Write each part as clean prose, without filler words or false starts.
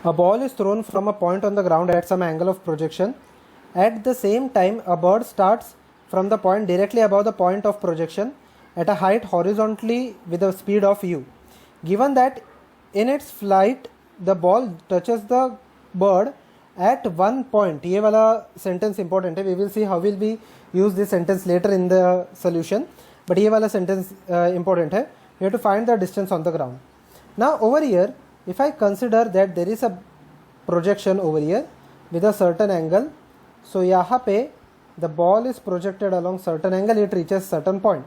A ball is thrown from a point on the ground at some angle of projection. At the same time, a bird starts from the point directly above the point of projection at a height horizontally with a speed of u. Given that in its flight the ball touches the bird at one point, ये वाला sentence important है. We will see how will we use this sentence later in the solution, but ये वाला sentence important है. We have to find the distance on the ground. Now over here, if I consider that there is a projection over here with a certain angle, so यहाँ पे the ball is projected along certain angle, it reaches certain point.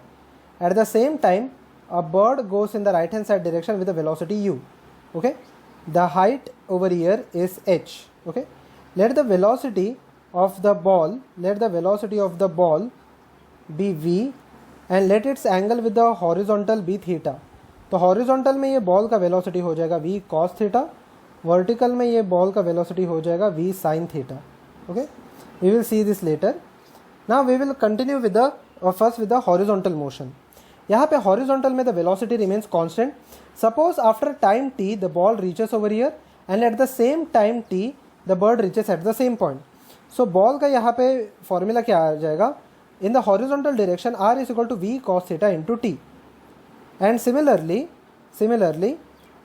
At the same time, a bird goes in the right hand side direction with a velocity u. Okay, the height over here is h. Okay, let the velocity of the ball be v and let its angle with the horizontal be theta. तो horizontal में ये ball का velocity हो जाएगा v cos theta, vertical में ये ball का velocity हो जाएगा v sin थीटा. Okay, we will see this later. Now we will continue with the first with the horizontal motion. यहाँ पे हॉरिजॉन्टल में the velocity remains constant. Suppose after time t the ball reaches over here and at the same time t the bird reaches at the same point. So ball का यहाँ पे formula क्या आ जाएगा? In the horizontal direction r is equal to v cos theta into t. And similarly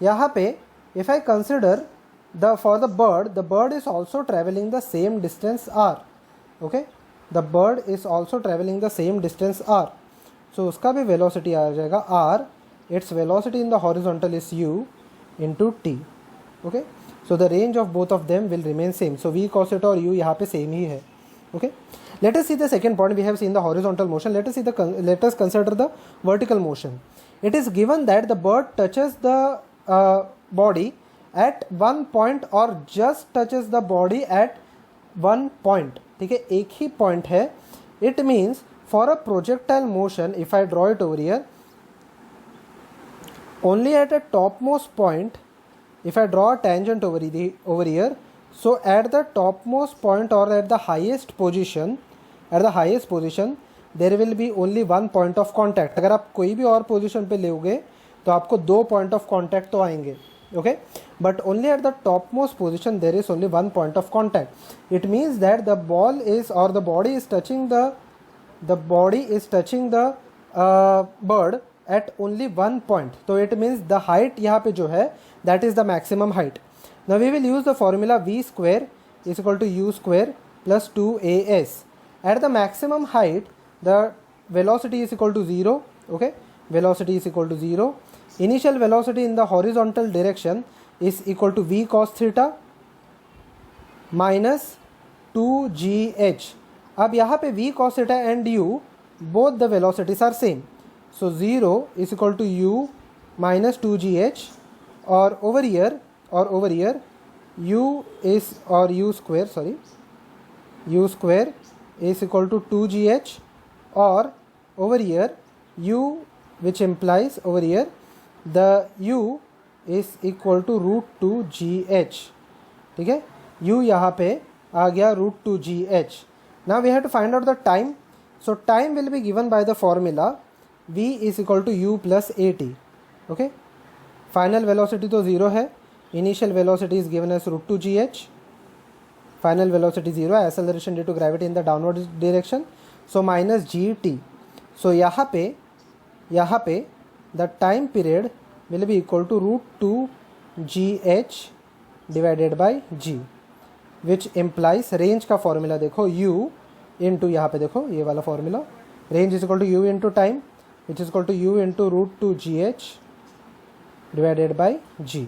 यहाँ पे if I consider for the bird is also traveling the same distance r. Okay, the bird is also traveling the same distance r. So उसका भी velocity आ जाएगा r. Its velocity in the horizontal is u into t. Okay, so the range of both of them will remain same. So v cos theta और u यहाँ पे same ही है. Okay, let us see the second point. We have seen the horizontal motion. Let us consider the vertical motion. It is given that the bird touches the body at one point or just touches the body at one point. ठीक है, एक ही point है. It means for a projectile motion, if I draw it over here, only at a topmost point, if I draw a tangent over here, so at the topmost point or at the highest position, there will be only one point of contact. अगर आप कोई भी और position पे लोगे तो आपको दो पॉइंट ऑफ कॉन्टैक्ट तो आएंगे. Okay, but only at the top most position there is only one point of contact. It means that the ball is और the body is touching the bird at only one point. तो it means the height यहाँ पे जो है that is the maximum height. Now we will use the formula v square is equal to u square plus 2as. At the maximum height the velocity is equal to 0. Okay, velocity is equal to 0. Initial velocity in the horizontal direction is equal to v cos theta minus 2gh. अब यहाँ पे v cos theta and u both the velocities are same, so 0 is equal to u minus 2gh. और over here u square is equal to 2gh. और over here u, which implies over here the u is equal to root 2gh. ठीक है, u यहाँ पे आ गया root 2gh. now we have to find out the time. so time will be given by the formula v is equal to u plus at. okay, final velocity तो 0 है, initial velocity is given as root 2gh, final velocity 0, acceleration due to gravity in the downward direction, so minus gt. so यहाँ पे the time period will be equal to root 2gh divided by g, which implies range का formula देखो u into यहाँ पे देखो ये वाला formula, range is equal to u into time, which is equal to u into root 2gh divided by g.